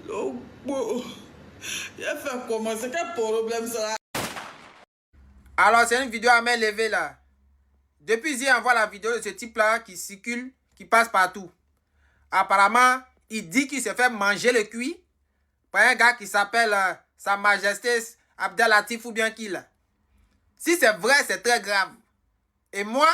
Il a fait comment? C'est quel problème ça? Alors, c'est une vidéo à main levée là. Depuis hier, on voit la vidéo de ce type-là qui circule, qui passe partout. Apparemment, il dit qu'il s'est fait manger le cuit par un gars qui s'appelle Sa Majesté Abdelatif ou bien qui là. Si c'est vrai, c'est très grave. Et moi,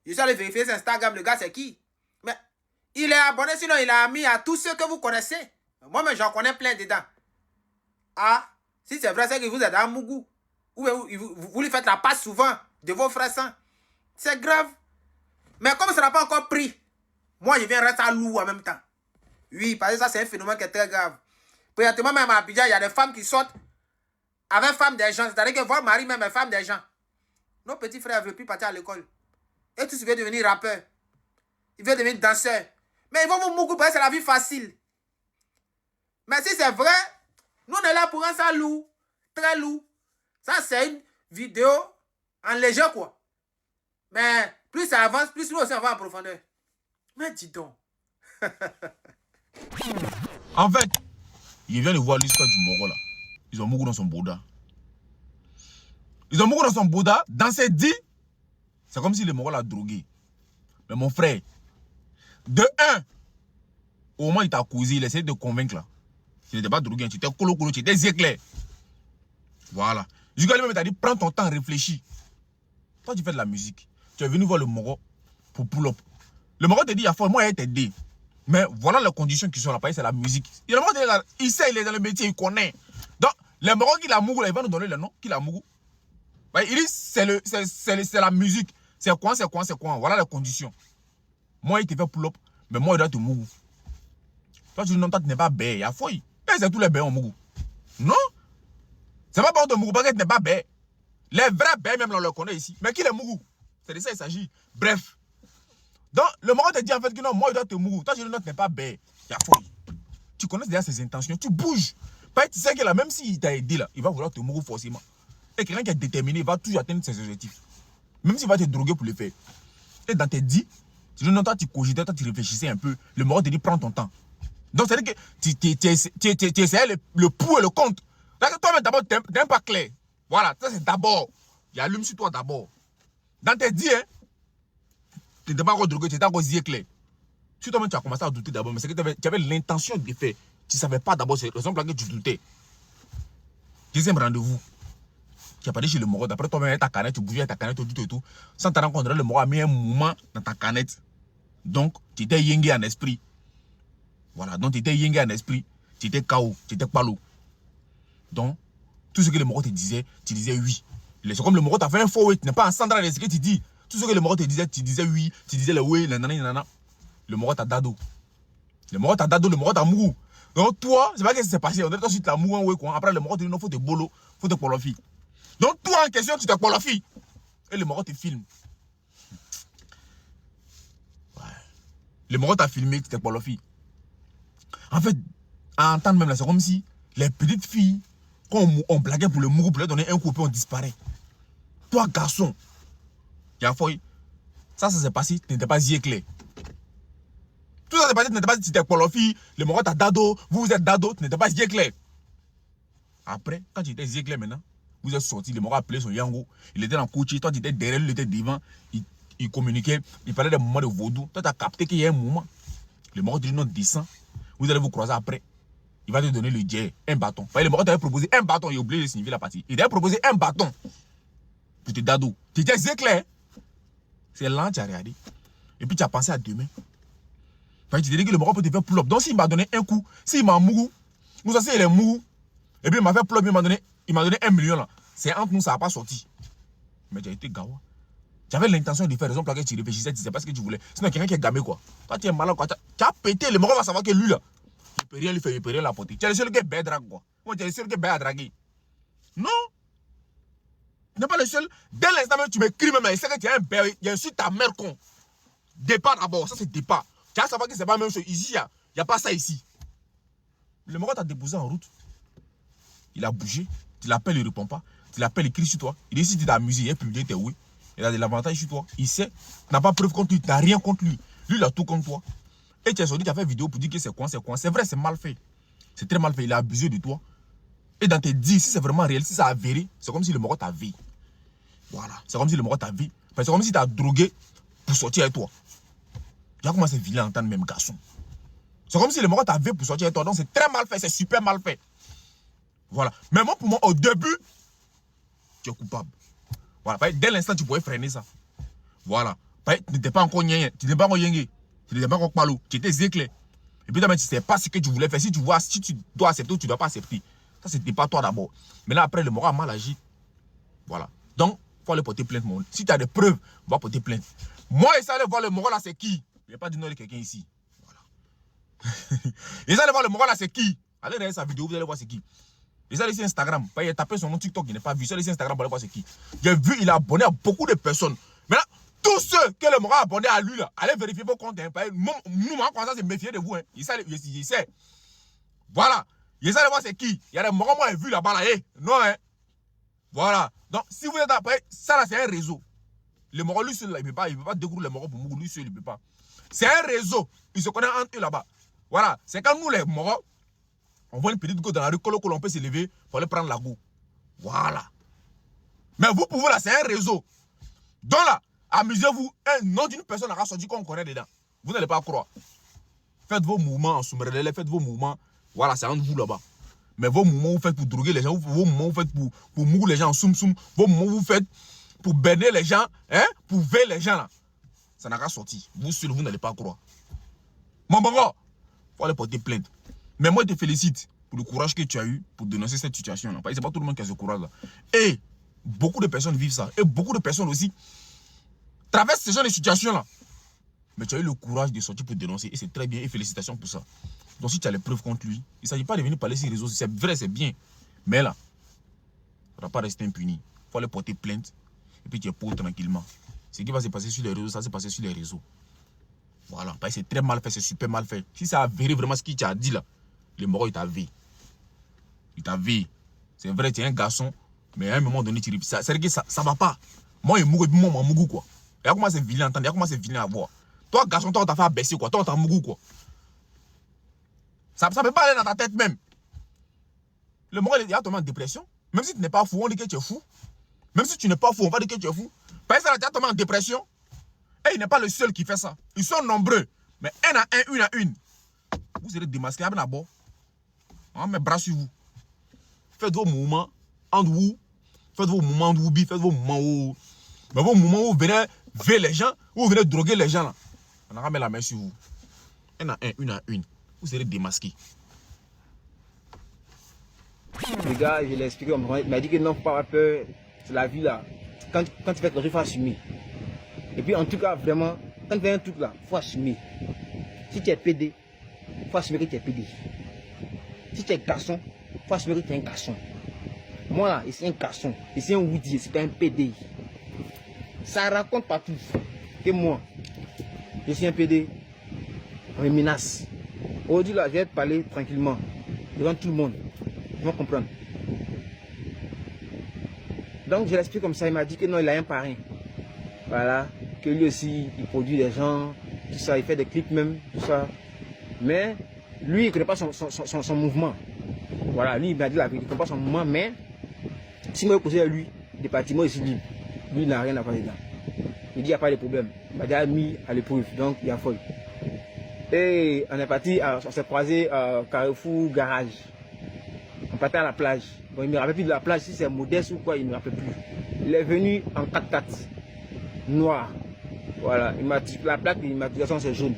je suis allé vérifier sur Instagram, le gars c'est qui? Mais il est abonné, sinon il a mis à tous ceux que vous connaissez. Moi-même, j'en connais plein dedans. Ah, si c'est vrai, c'est que vous êtes dans Mougou. Ou vous lui faites la passe souvent de vos frères sans. C'est grave. Mais comme ça n'a pas encore pris, moi je viens rester à loup en même temps. Oui, parce que ça c'est un phénomène qui est très grave. Présentement même à Abidjan, il y a des femmes qui sortent avec femmes des gens. C'est-à-dire que votre mari même est femme des gens. Nos petits frères ne veulent plus partir à l'école. Et tous veulent devenir rappeurs. Ils veulent devenir danseurs. Mais ils vont vous mourir parce que c'est la vie facile. Mais si c'est vrai, nous on est là pour un ça lourd. Très lourd. Ça c'est une vidéo en léger quoi. Mais plus ça avance, plus nous aussi on va en profondeur. Mais dis donc. En fait, il vient de voir l'histoire du Moro là. Ils ont Mougou dans son Bouddha. Ils ont Mougou dans son Bouddha. Dans ses dits, c'est comme si le Moro l'a drogué. Mais mon frère, de un, au moment où il t'a causé, il essayait de convaincre là. Tu n'étais pas drogué, tu étais colo, tu étais éclair. Voilà. Jusqu'à lui-même, il t'a dit, prends ton temps, réfléchis. Toi, tu fais de la musique. Tu es venu voir le Moro pour pull up. Le Moro te dit, il y a fort, moi, il t'aider. Mais voilà les conditions qui sont là, c'est la musique. Il sait, il est dans le métier, il connaît. Donc, le Moro qui l'a Mougou, il va nous donner le nom, qui l'a Mougou. Il dit, c'est la musique. C'est quoi. Voilà les conditions. Moi, il te fait pull up, mais moi, il doit te Mougou. Toi, tu dis, non, toi, tu n'es pas bête, il y a fouille. Et c'est tous les bêtes en Mougou. Non. C'est pas bon de Mougou, parce que tu n'es pas bête. Les vrais bêtes, même, on les connaît ici. Mais qui les Mougou? C'est de ça qu'il s'agit. Bref. Donc, le Moro te dit en fait que non, moi, il doit te Mougou. Toi, tu dis, non, tu n'es pas bête. Il y a fouille. Tu connais déjà ses intentions, tu bouges. Parce que tu sais que là, même s'il t'a aidé, là, il va vouloir te Mougou forcément. Et quelqu'un qui est déterminé, il va toujours atteindre ses objectifs. Même s'il va te droguer pour le faire. Et dans tes dits, tu dis non, toi, tu cogitais, toi, tu réfléchissais un peu. Le Moro te dit, prends ton temps. Donc, c'est-à-dire que tu essayais le pour et le contre. Toi-même, d'abord, tu n'es pas clair. Voilà, ça, c'est d'abord. Il allume sur toi d'abord. Dans tes dits, hein, tu n'étais pas encore drogué, tu étais encore yeux clair. Si toi-même, tu as commencé à douter d'abord, mais c'est que tu avais l'intention de faire. Tu ne savais pas d'abord, c'est la raison pour laquelle tu doutais. Deuxième rendez-vous. Tu as parlé chez le Moro, d'après toi-même, ta canette, tu bougeais ta canette, tout et tout. Sans te rencontrer, le Moro a mis un mouvement dans ta canette. Donc, tu étais yingé en esprit. Voilà, donc tu étais yingé en esprit. Tu étais KO, tu étais palo. Donc, tout ce que le Moro te disait, tu disais oui. C'est comme le Moro t'a fait un faux oui, tu n'es pas en centre de ce que tu dis. Tout ce que le Moro te disait, tu disais oui, tu disais le oui, nanana. Le Moro t'a dado. Le Moro t'a dado, le Moro t'a Mougou. Donc toi, c'est pas ce qui s'est passé. On dirait que tu t'as Mougou, oui, quoi. Après, le Moro te dit non, faut te bolo, faut te polofi. Donc toi, en question, tu te polofi. Et le Moro te filme. Ouais. Le Moro t'a filmé, tu te polofi. En fait, à entendre même là, c'est comme si les petites filles, quand on blaguait pour le Mougou, pour leur donner un coup, puis on disparaît. Toi, garçon, il y a fouille. Ça s'est passé, tu n'étais pas yeux clair. Tout ça s'est passé, tu n'étais pas si tu étais polofi, le Moro t'a dado, vous êtes dado, tu n'étais pas yeux clair. Après, quand tu étais yeux clair maintenant, vous êtes sorti, le Moro a appelé son Yango, il était dans le coach, toi tu étais derrière lui, il était devant, il communiquait, il parlait des moments de vaudou. Toi tu as capté qu'il y a un moment. Le Moro te dit non, descend, vous allez vous croiser après. Il va te donner le jet, un bâton. Le Moro t'avait proposé un bâton, il a oublié de signifier la partie. Il t'avait proposé un bâton pour te dado. Tu étais yeux clair. C'est lent, tu as regardé. Et puis tu as pensé à demain. Tu te dis que le Moro peut te faire pull-up. Donc s'il m'a donné un coup, s'il m'a Mougou, vous savez, il est Mougou, et puis il m'a fait pull-up, il m'a donné 1 million là. C'est entre nous, ça n'a pas sorti. Mais tu as été gawa. J'avais l'intention de faire raison pour laquelle tu réfléchissais, tu sais pas ce que tu voulais. Sinon, quelqu'un qui est gamé quoi. Toi, tu es malin quoi. Tu as pété, le Moro va savoir que lui là, il peut rien lui faire, il peut rien l'apporter. Tu es le seul qui est bête drague quoi. Moi, tu es le seul qui est bête à draguer. Non. Tu n'es pas le seul. Dès l'instant même, tu m'écris même là, il sait que tu es un bête. Il y a aussi ta mère con. Départ d'abord, ça c'est départ. Tu vas savoir que c'est pas la même chose. Ici, il n'y a pas ça ici. Le Moro t'a déposé en route. Il a bougé. Tu l'appelles, il ne répond pas. Tu l'appelles, il crie sur toi. Il décide de t'amuser, il a publié tes oui. Il a de l'avantage sur toi. Il sait. Tu n'as pas preuve contre lui. Tu n'as rien contre lui. Lui, il a tout contre toi. Et tu as sorti, tu as fait vidéo pour dire que c'est quoi. C'est vrai, c'est mal fait. C'est très mal fait. Il a abusé de toi. Et dans tes dires, si c'est vraiment réel, si ça a avéré, c'est comme si le Moro t'a vu. Voilà. C'est comme si le Moro t'a vu. C'est comme si tu as drogué pour sortir avec toi. Tu vois comment c'est vilain en tant que même garçon. C'est comme si le Moro t'a vu pour sortir avec toi. Donc c'est très mal fait. C'est super mal fait. Voilà. Mais moi, pour moi, au début, tu es coupable. Voilà. Dès l'instant, tu pouvais freiner ça. Voilà. Tu n'étais pas encore yéngé. Tu n'étais pas encore yéngé. Tu n'étais pas encore palo. Tu étais éclair. Et puis, tu ne sais pas ce que tu voulais faire. Si tu vois, si tu dois accepter ou tu ne dois pas accepter. Ça, c'était pas toi d'abord. Mais là, après, le Moro a mal agi. Voilà. Donc, il faut aller porter plainte. Si tu as des preuves, on va porter plainte. Moi, il aller voir le Moro là, c'est qui? Il n'y a pas de nom de quelqu'un ici. Voilà. Il aller voir le Moro là, c'est qui? Allez regarder sa vidéo, vous allez voir c'est qui. Il allé sur Instagram. Il a tapé son nom TikTok, il n'est pas vu. Il allé sur Instagram, vous allez voir c'est qui. J'ai vu, il a abonné à beaucoup de personnes. Maintenant, tous ceux que le Moro a abonné à lui, là, allez vérifier vos comptes. Hein. Nous, on commence à se méfier de vous. Hein. Il sait. Voilà. Il allé voir c'est qui. Il y a des Moro, moi, j'ai vu là-bas. Là, non, hein. Voilà. Donc, si vous êtes après, ça là, c'est un réseau. Le Moro, lui seul, là, il ne peut pas découvrir le Moro pour Mougou. Lui seul, il ne peut pas. C'est un réseau. Ils se connaissent entre eux là-bas. Voilà. C'est quand nous, les Moro, on voit une petite go dans la rue, on peut se lever pour aller prendre la go. Voilà. Mais vous pouvez là, c'est un réseau. Donc là, amusez-vous, un nom d'une personne a sorti qu'on connaît dedans. Vous n'allez pas croire. Faites vos mouvements en sous-merlele, faites vos mouvements. Voilà, c'est entre vous là-bas. Mais vos mouvements, vous faites pour droguer les gens, vos mouvements, vous faites pour mourir les gens en soum-soum, vos mouvements, vous faites pour berner les gens, hein, pour veiller les gens là. Ça n'a pas sorti. Vous seul, vous n'allez pas croire. Mon bon, il faut aller porter plainte. Mais moi, je te félicite pour le courage que tu as eu pour dénoncer cette situation-là. Parce que ce n'est pas tout le monde qui a ce courage-là. Et beaucoup de personnes vivent ça. Et beaucoup de personnes aussi traversent ce genre de situation-là. Mais tu as eu le courage de sortir pour dénoncer. Et c'est très bien. Et félicitations pour ça. Donc si tu as les preuves contre lui, il ne s'agit pas de venir parler sur les réseaux. C'est vrai, c'est bien. Mais là, ça ne va pas rester impuni. Il faut aller porter plainte. Et puis tu es pauvre tranquillement. Ce qui va se passer sur les réseaux, ça se passer sur les réseaux. Voilà. Parce que c'est très mal fait, c'est super mal fait. Si ça a avéré vraiment ce qu'il t'a dit là, le Moro, il t'a vu. Il t'a vu. C'est vrai, tu es un garçon, mais à un moment donné, c'est-à-dire que ça ne va pas. Moi, il mougou, et puis moi, je mougou, quoi. Et comment c'est vilain à entendre, et comment c'est vilain à voir. Toi, garçon, toi, on t'a fait abaisser, quoi. Toi, on t'a mougou, quoi. Ça ne peut pas aller dans ta tête même. Le Moro, il est tombé en dépression. Même si tu n'es pas fou, on dit que tu es fou. Même si tu n'es pas fou, on va dire que tu es fou. Parce que ça, tu es tombé en dépression. Et il n'est pas le seul qui fait ça. Ils sont nombreux. Mais un à un, une à une. Vous serez démasqués à bord. On met bras sur vous. Faites vos mouvements entre vous. Faites vos mouvements de Woubi. Faites vos mouvements où. Mais vos mouvements où vous venez ver les gens. Où vous venez droguer les gens là. On a mis la main sur vous. Un à un, une à une. Vous serez démasqués. Le gars, je l'ai expliqué, il m'a dit que non, faut pas avoir peur. C'est la vie là. Quand tu fais quelque chose, il faut assumer. Et puis en tout cas, vraiment, quand tu fais un truc là, il faut assumer. Si tu es PD, il faut assumer que tu es PD. Si tu es garçon, il faut assumer que tu es un garçon. Moi là, c'est un garçon. C'est un Woody, c'est pas un PD. Ça raconte partout que moi, je suis un PD. On me menace. Aujourd'hui là, je vais te parler tranquillement, devant tout le monde. Ils vont comprendre. Donc je l'explique comme ça, il m'a dit que non, il a un parrain. Voilà, que lui aussi, il produit des gens, tout ça, il fait des clips même, tout ça. Mais lui, il ne connaît pas son mouvement. Voilà, lui, il m'a dit la vérité, il ne connaît pas son mouvement, mais si moi je posais à lui, des bâtiments ici libres, lui, il n'a rien à faire dedans. Il dit, il n'y a pas de problème. Il m'a déjà mis à l'épreuve, donc il y a folle. Et on est parti, on s'est croisé à Carrefour Garage. On partait à la plage. Bon, il ne me rappelle plus de la plage, si c'est modeste ou quoi, il ne me rappelle plus. Il est venu en 4x4, noir. Voilà, la plaque d'immatriculation c'est jaune.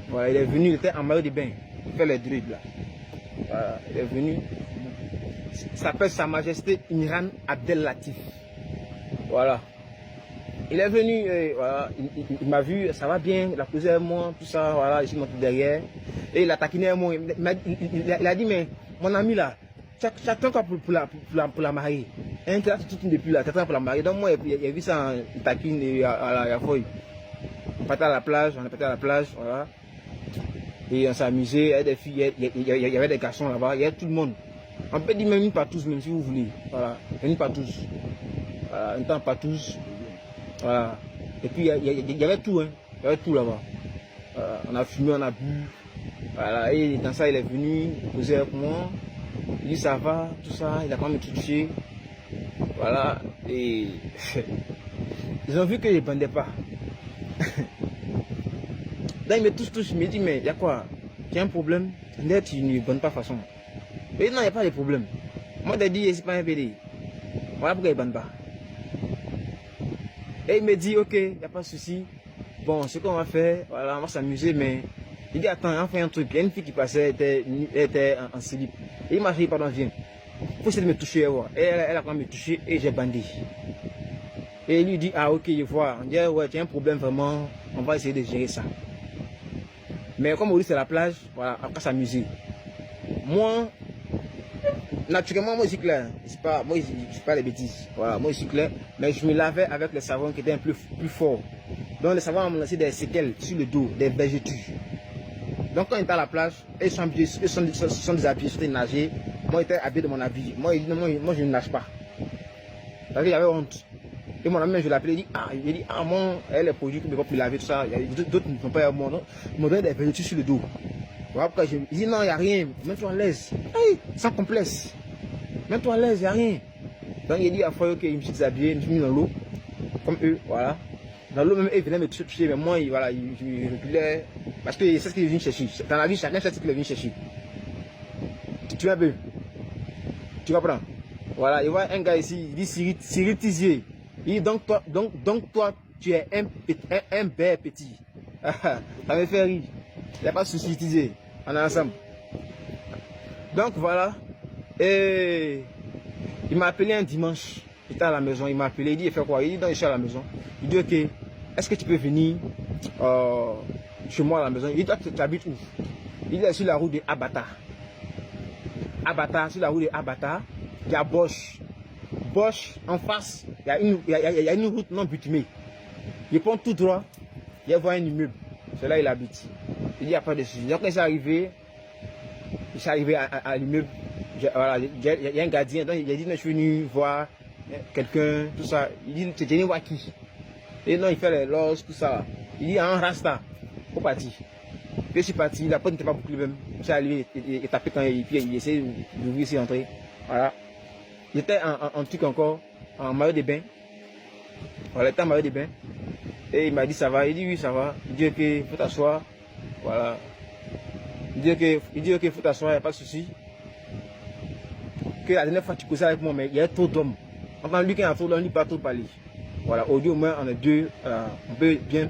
Voilà, il est venu, il était en maillot de bain. Il fait les druides là. Voilà, il est venu. Il s'appelle Sa Majesté Imran Abdel Latif. Voilà. Il est venu, voilà, il m'a vu, ça va bien, il a posé un moi, tout ça, voilà, je suis monté derrière. Et il a taquiné un mot. Il a dit, mais mon ami là, j'attends quoi pour la marier. Hein, tu as toute une depuis là, tu attends pour la marier. Donc moi, il a vu ça, il taquine à la feuille. On partait à la plage, voilà. Et on s'est amusé, il y avait des filles, il y avait des garçons là-bas, il y avait tout le monde. On peut dire même pas tous, même si vous voulez. Voilà, même pas tous. Voilà, un temps pas tous. Voilà. Et puis il y avait tout, hein. Il y avait tout là-bas. Voilà. On a fumé, on a bu. Voilà, et dans ça, il est venu poser avec moi. Il dit ça va, tout ça, il a quand même touché. Voilà, et ils ont vu que je ne bandais pas. Là, il me touche, il me dit, mais il y a quoi? Tu as un problème? Là, tu ne bandes pas façon. Mais non, il n'y a pas de problème. Moi, j'ai dit, c'est pas un PD. Voilà pourquoi il ne bande pas. Et il me dit, ok, il n'y a pas de souci. Bon, ce qu'on va faire, voilà, on va s'amuser, mais il dit, attends, on fait un truc. Il y a une fille qui passait, elle était en slip. Et il m'a dit, pardon, viens. Il faut essayer de me toucher. Et elle a quand même me touché et j'ai bandé. Et il lui dit, ah ok, je vois. On dit, ouais, tu as un problème vraiment, on va essayer de gérer ça. Mais comme on dit, c'est la plage, voilà, on va s'amuser. Moi, naturellement, moi je suis clair. Moi, je suis pas les bêtises. Voilà, moi je suis clair. Mais je me lavais avec le savon qui était un peu plus fort. Donc le savon m'a laissé des séquelles sur le dos, des vergetures. Donc quand on était à la plage, ils sont déshabillés, ils sont nagés. Moi j'étais habillé de mon habit. Moi je ne nage pas. Parce que j'avais honte. Et mon ami, je l'appelais, il dit, moi, elle est produit que je ne peux pas plus laver, tout ça. D'autres ne sont pas à moi. Ils m'ont donné des vergetures sur le dos. Voilà pourquoi je dis, non, il n'y a rien. Mets-toi à l'aise. Hey, sans complexe. Mets-toi à l'aise, il n'y a rien. Donc il dit, à fois, ok, il me suis déshabillé, il me suis mis dans l'eau. Comme eux, voilà. Dans l'eau, même, ils venaient me toucher, mais moi, voilà, je reculais. Parce que c'est ce qu'ils viennent chercher. Dans la vie, chacun sait ce qu'il vient chercher. Tu vois un peu. Tu comprends? Voilà, il voit un gars ici, il dit Cyril Tizier. Il dit donc toi, tu es un bel petit. Ça me fait rire. Il n'y a pas de souci, Tizier. On est ensemble. Donc voilà. Et il m'a appelé un dimanche. Il était à la maison, il m'a appelé, il dit, il fait quoi? Il dit, non, je suis à la maison. Il dit, ok, est-ce que tu peux venir chez moi à la maison? Il dit, toi, tu habites où? Il est sur la route de Abata. Abata, sur la route de Abata, il y a Bosch. Bosch, en face, il y a une route non bitumée. Il prend tout droit, il voit un immeuble. C'est là où il habite. Il dit, il n'y a pas de souci. Donc, quand il s'est arrivé à l'immeuble, voilà, il y a un gardien, donc il a dit, non, je suis venu voir quelqu'un, tout ça. Il dit, tu es venu voir qui? Et non, il fait les loges, tout ça. Il dit, un rasta, faut partir. Puis je suis parti, la porte n'était pas bouclée même. Je suis arrivé, il tapé quand il essayait d'ouvrir ses entrées. Voilà. J'étais en truc encore, en maillot de bain. Voilà, il était en maillot de bain. Et il m'a dit, ça va? Il dit, oui, ça va. Il dit, ok, faut t'asseoir. Voilà. Il dit, ok, faut t'asseoir, il n'y a pas de souci. Que la dernière fois, tu causais avec moi, mais il y a trop d'hommes. Enfin, lui qui a trop d'hommes, lui pas trop parler. Voilà, aujourd'hui, au moins, on est deux, on peut bien